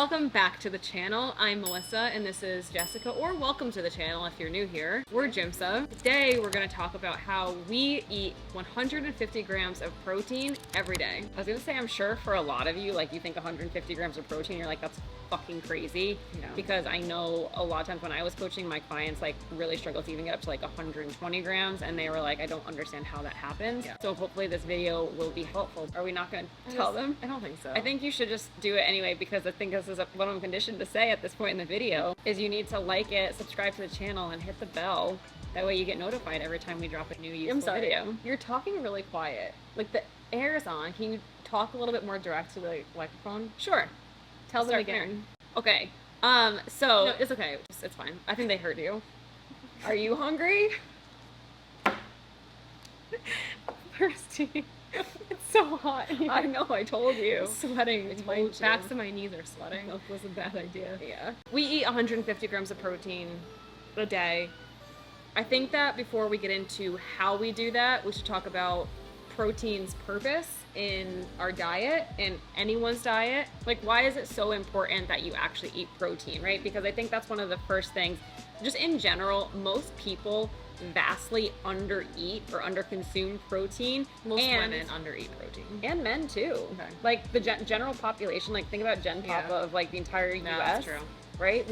Welcome back to the channel. I'm Melissa and this is Jessica, or welcome to the channel if you're new here. We're Jimsa. Today we're going to talk about how we eat 150 grams of protein every day. I was going to say, I'm sure for a lot of you, like you think 150 grams of protein, you're like, that's fucking crazy. Yeah. Because I know a lot of times when I was coaching, my clients like really struggle to even get up to like 120 grams and they were like, I don't understand how that happens. Yeah. So hopefully this video will be helpful. Are we not going to tell them? I don't think so. I think you should just do it anyway, because I think this is what I'm conditioned to say at this point in the video, is you need to like it, subscribe to the channel, and hit the bell. That way you get notified every time we drop a new useful video. You're talking really quiet. Like the air is on. Can you talk a little bit more direct to the microphone? Sure. Tell them again. Here. Okay. So no, it's okay. It's fine. I think they heard you. Are you hungry? Thirsty. It's so hot here. I know, I told you. I'm sweating. My backs and my knees are sweating. Milk was a bad idea. Yeah. We eat 150 grams of protein a day. I think that before we get into how we do that, we should talk about protein's purpose in our diet, in anyone's diet. Like, why is it so important that you actually eat protein, right? Because I think that's one of the first things, just in general, most people vastly undereat or underconsume protein. Most women undereat protein. And men too. Okay. Like the general population, like think about Gen Papa of like the entire US. That's true. Right?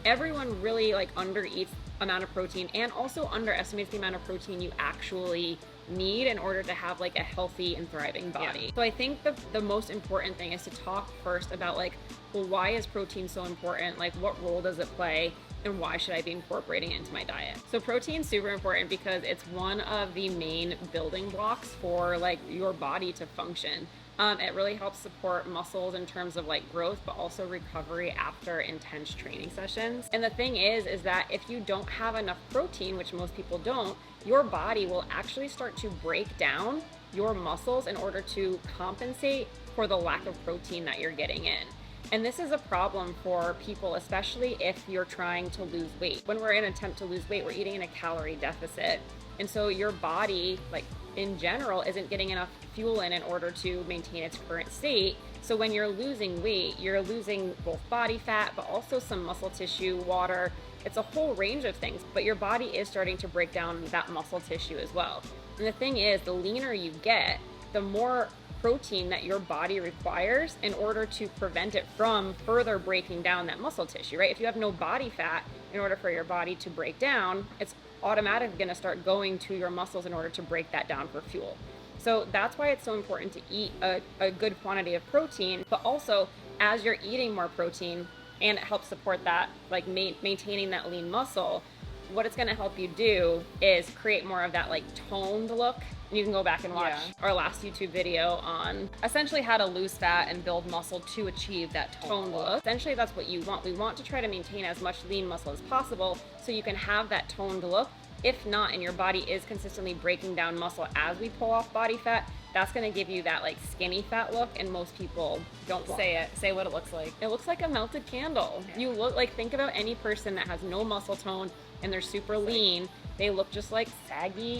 Everyone really like undereats amount of protein and also underestimates the amount of protein you actually need in order to have like a healthy and thriving body. Yeah. So I think the most important thing is to talk first about like, well, why is protein so important? Like, what role does it play? And why should I be incorporating it into my diet? So protein's super important because it's one of the main building blocks for like your body to function. It really helps support muscles in terms of like growth, but also recovery after intense training sessions. And the thing is that if you don't have enough protein, which most people don't, your body will actually start to break down your muscles in order to compensate for the lack of protein that you're getting in. And this is a problem for people, especially if you're trying to lose weight. When we're in an attempt to lose weight, we're eating in a calorie deficit. And so your body, like in general, isn't getting enough fuel in order to maintain its current state. So when you're losing weight, you're losing both body fat, but also some muscle tissue, water. It's a whole range of things, but your body is starting to break down that muscle tissue as well. And the thing is, the leaner you get, the more protein that your body requires in order to prevent it from further breaking down that muscle tissue, right? If you have no body fat, in order for your body to break down, it's automatically going to start going to your muscles in order to break that down for fuel. So that's why it's so important to eat a good quantity of protein, but also as you're eating more protein and it helps support that, like maintaining that lean muscle, what it's going to help you do is create more of that like toned look. You can go back and watch our last YouTube video on essentially how to lose fat and build muscle to achieve that toned look. Essentially, that's what you want. We want to try to maintain as much lean muscle as possible so you can have that toned look. If not, and your body is consistently breaking down muscle as we pull off body fat, that's going to give you that like skinny fat look, and most people don't want. Say what it looks like. It looks like a melted candle. Yeah. You look like, think about any person that has no muscle tone and they're super lean. They look just like saggy,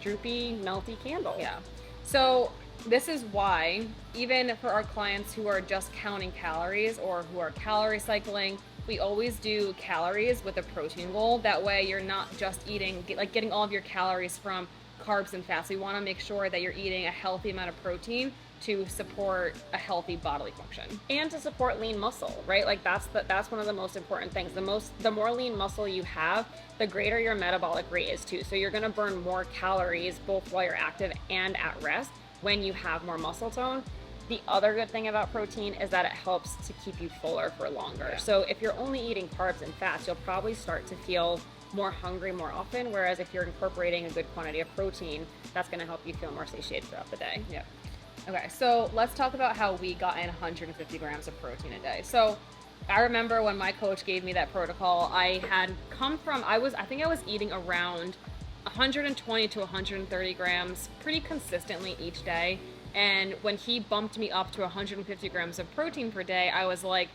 droopy, melty candle. Yeah. So this is why, even for our clients who are just counting calories or who are calorie cycling, we always do calories with a protein goal. That way you're not just getting all of your calories from carbs and fats. We want to make sure that you're eating a healthy amount of protein to support a healthy bodily function and to support lean muscle, right? Like that's one of the most important things. The more lean muscle you have, the greater your metabolic rate is too. So you're going to burn more calories both while you're active and at rest when you have more muscle tone. The other good thing about protein is that it helps to keep you fuller for longer. Yeah. So if you're only eating carbs and fats, you'll probably start to feel more hungry more often, whereas if you're incorporating a good quantity of protein, that's going to help you feel more satiated throughout the day. Yeah. Okay, so let's talk about how we got in 150 grams of protein a day. So I remember when my coach gave me that protocol, I think I was eating around 120 to 130 grams pretty consistently each day. And when he bumped me up to 150 grams of protein per day, I was like,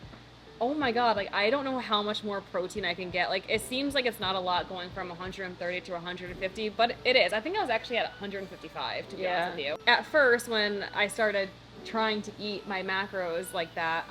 oh my God, like I don't know how much more protein I can get. Like it seems like it's not a lot going from 130 to 150, but it is. I think I was actually at 155 to be honest with you. At first, when I started trying to eat my macros like that,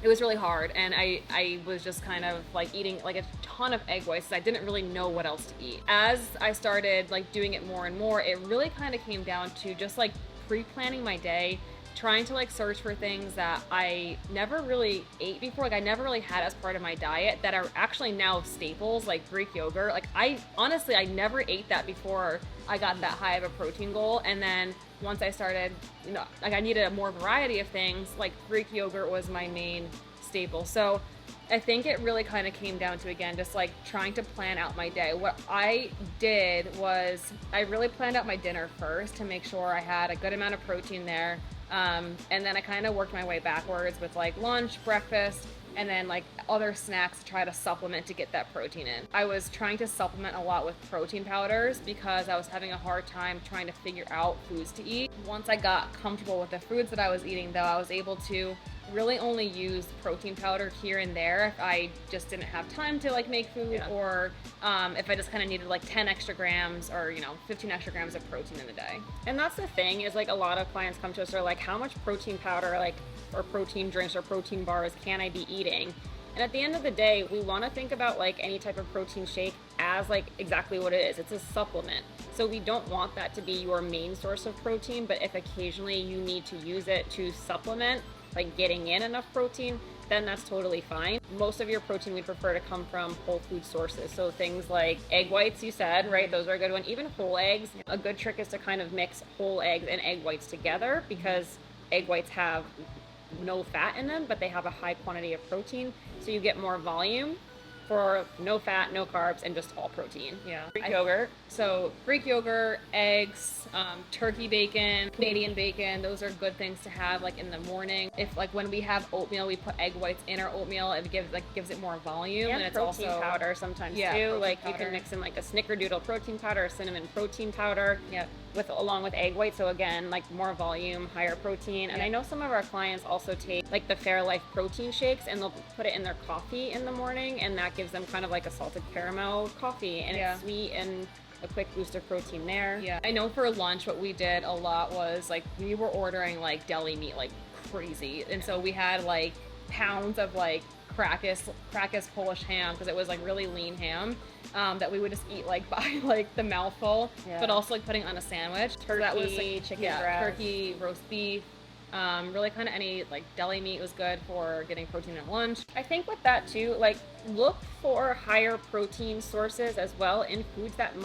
it was really hard, and I was just kind of like eating like a ton of egg whites. I didn't really know what else to eat. As I started like doing it more and more, it really kind of came down to just like pre-planning my day, trying to like search for things that I never really ate before, like I never really had as part of my diet that are actually now staples, like Greek yogurt. Like I honestly, I never ate that before I got that high of a protein goal. And then once I started, you know, like I needed a more variety of things, like Greek yogurt was my main staple. So I think it really kind of came down to, again, just like trying to plan out my day. What I did was I really planned out my dinner first to make sure I had a good amount of protein there. And then I kind of worked my way backwards with like lunch, breakfast, and then like other snacks to try to supplement to get that protein in. I was trying to supplement a lot with protein powders because I was having a hard time trying to figure out foods to eat. Once I got comfortable with the foods that I was eating, though, I was able to really only use protein powder here and there if I just didn't have time to like make food, or if I just kind of needed like 10 extra grams or, you know, 15 extra grams of protein in the day. And that's the thing, is like a lot of clients come to us are like, how much protein powder, like, or protein drinks or protein bars can I be eating? And at the end of the day, we want to think about like any type of protein shake as like exactly what it is. It's a supplement. So we don't want that to be your main source of protein, but if occasionally you need to use it to supplement, like getting in enough protein, then that's totally fine. Most of your protein we prefer to come from whole food sources. So things like egg whites, you said, right? Those are a good one. Even whole eggs. A good trick is to kind of mix whole eggs and egg whites together, because egg whites have no fat in them, but they have a high quantity of protein. So you get more volume for no fat, no carbs, and just all protein. Yeah. Greek yogurt. So Greek yogurt, eggs, turkey bacon, Canadian bacon, those are good things to have like in the morning. If like when we have oatmeal, we put egg whites in our oatmeal, it gives it more volume. And it's protein also powder sometimes too. Like powder. You can mix in like a snickerdoodle protein powder, a cinnamon protein powder. Yep. Along with egg white, so again, like more volume, higher protein. And I know some of our clients also take like the Fairlife protein shakes, and they'll put it in their coffee in the morning, and that gives them kind of like a salted caramel coffee, and it's sweet and a quick boost of protein there. Yeah, I know for lunch what we did a lot was like we were ordering like deli meat like crazy, and so we had like pounds of like Krakus Polish ham, because it was like really lean ham. That we would just eat like by like the mouthful, but also like putting on a sandwich. Turkey, so that was like, chicken breast, turkey, roast beef. Really kind of any like deli meat was good for getting protein at lunch. I think with that too, like look for higher protein sources as well in foods that you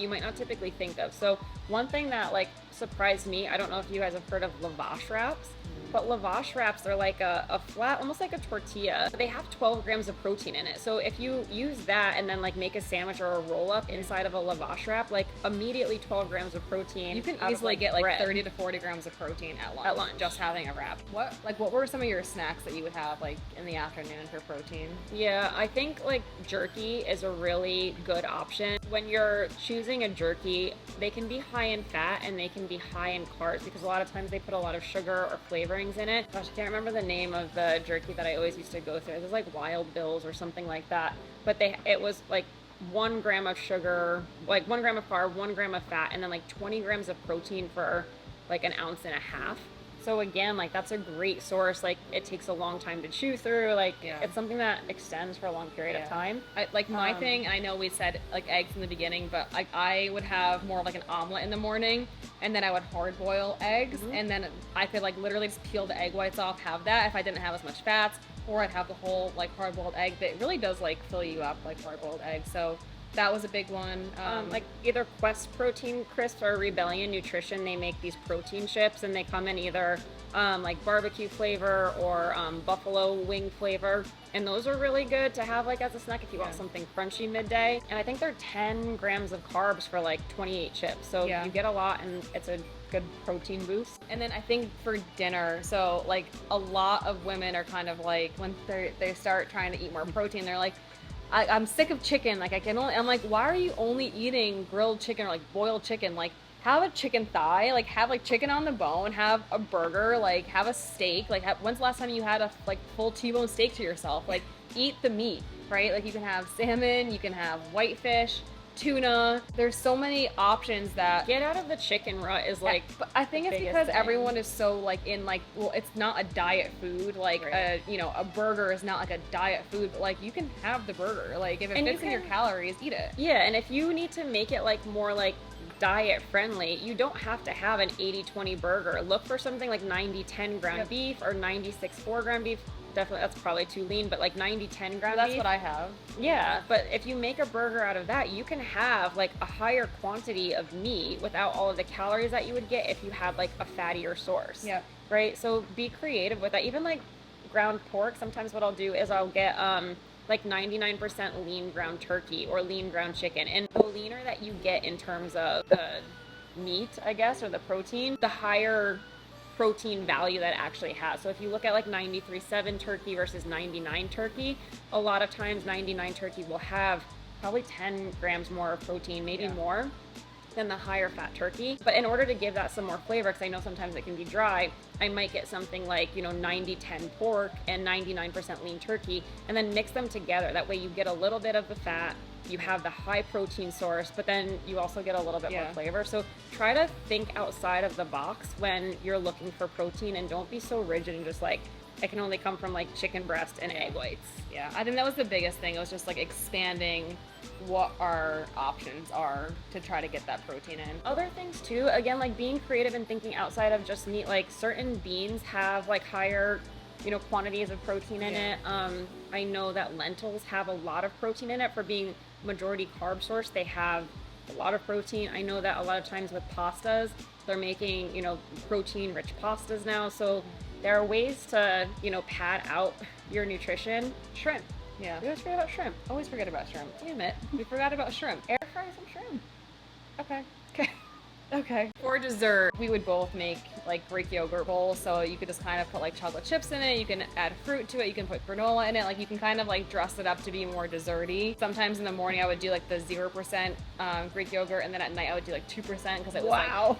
might not typically think of. So one thing that like surprised me, I don't know if you guys have heard of lavash wraps. But lavash wraps are like a flat, almost like a tortilla. They have 12 grams of protein in it. So if you use that and then like make a sandwich or a roll up inside of a lavash wrap, like immediately 12 grams of protein. You can easily get like 30 to 40 grams of protein at lunch. Just having a wrap. What were some of your snacks that you would have like in the afternoon for protein? Yeah, I think like jerky is a really good option. When you're choosing a jerky, they can be high in fat and they can be high in carbs, because a lot of times they put a lot of sugar or flavorings in it. Gosh, I can't remember the name of the jerky that I always used to go through. It was like Wild Bill's or something like that. But it was like 1 gram of sugar, like 1 gram of carb, 1 gram of fat, and then like 20 grams of protein for like an ounce and a half. So again, like that's a great source. Like it takes a long time to chew through. Like it's something that extends for a long period of time. My thing, I know we said like eggs in the beginning, but like I would have more like an omelet in the morning, and then I would hard boil eggs, and then I could like literally just peel the egg whites off, have that if I didn't have as much fats, or I'd have the whole like hard boiled egg that really does like fill you up, like hard boiled eggs. So that was a big one. Like either Quest Protein Crisps or Rebellion Nutrition, they make these protein chips, and they come in either like barbecue flavor or buffalo wing flavor, and those are really good to have like as a snack if you want something crunchy midday. And I think they're 10 grams of carbs for like 28 chips, so you get a lot, and it's a good protein boost. And then I think for dinner, so like a lot of women are kind of like when they start trying to eat more protein, they're like, I'm sick of chicken. Like I'm like, why are you only eating grilled chicken or like boiled chicken? Like have a chicken thigh, like have like chicken on the bone, have a burger, like have a steak. Like when's the last time you had a like full T-bone steak to yourself? Like eat the meat, right? Like you can have salmon, you can have whitefish. tuna. There's so many options that Get out of the chicken rut is like. but I think it's biggest because thing. everyone is so like in like, well, it's not a diet food. Like Right. a burger is not like a diet food, but like you can have the burger. Like if it And you fits in your can- calories, eat it. Yeah, and if you need to make it like more like diet friendly, you don't have to have an 80-20 burger. Look for something like 90-10 ground Yep. beef or 96-4 ground beef. Definitely, that's probably too lean, but like 90-10 ground That's beef. what I have. Yeah, but if you make a burger out of that, you can have like a higher quantity of meat without all of the calories that you would get if you had like a fattier source. Yep. Right? So be creative with that. Even like ground pork, sometimes what I'll do is I'll get like 99% lean ground turkey or lean ground chicken. And the leaner that you get in terms of the meat, I guess, or the protein, the higher protein value that it actually has. So if you look at like 93.7 turkey versus 99 turkey, a lot of times 99 turkey will have probably 10 grams more of protein, maybe Yeah. more than the higher fat turkey. But in order to give that some more flavor, because I know sometimes it can be dry, I might get something like, 90-10 pork and 99% lean turkey, and then mix them together. That way you get a little bit of the fat, you have the high protein source, but then you also get a little bit more Yeah. flavor. So try to think outside of the box when you're looking for protein, and don't be so rigid and just like, it can only come from like chicken breast and egg whites. Yeah, I think that was the biggest thing. It was just like expanding what our options are to try to get that protein in. Other things too, again, like being creative and thinking outside of just meat, like certain beans have like higher, quantities of protein in Yeah. it. I know that lentils have a lot of protein in it for being majority carb source. They have a lot of protein. I know that a lot of times with pastas, they're making, protein rich pastas now. So there are ways to, pad out your nutrition. Shrimp. Yeah. We always forget about shrimp. Always forget about shrimp. Damn it. We forgot about shrimp. Air fry some shrimp. Okay. Okay. Okay. For dessert, we would both make like Greek yogurt bowls. So you could just kind of put like chocolate chips in it. You can add fruit to it. You can put granola in it. Like you can kind of like dress it up to be more desserty. Sometimes in the morning I would do like the 0% Greek yogurt, and then at night I would do like 2% because it was Wow.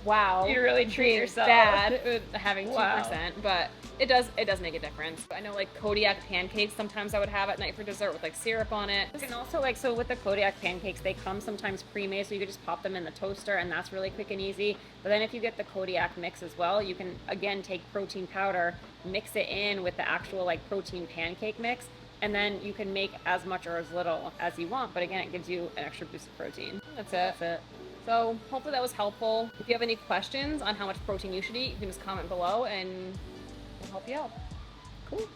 Wow. you really treat Being yourself. bad. With having 2%, Wow. but it does make a difference. I know like Kodiak pancakes sometimes I would have at night for dessert with like syrup on it. You can also so with the Kodiak pancakes, they come sometimes pre-made, so you could just pop them in the toaster, and that's really quick and easy. But then if you get the Kodiak mix as well, you can again take protein powder, mix it in with the actual like protein pancake mix, and then you can make as much or as little as you want. But again, it gives you an extra boost of protein. That's it. So hopefully that was helpful. If you have any questions on how much protein you should eat, you can just comment below and we'll help you out. Cool.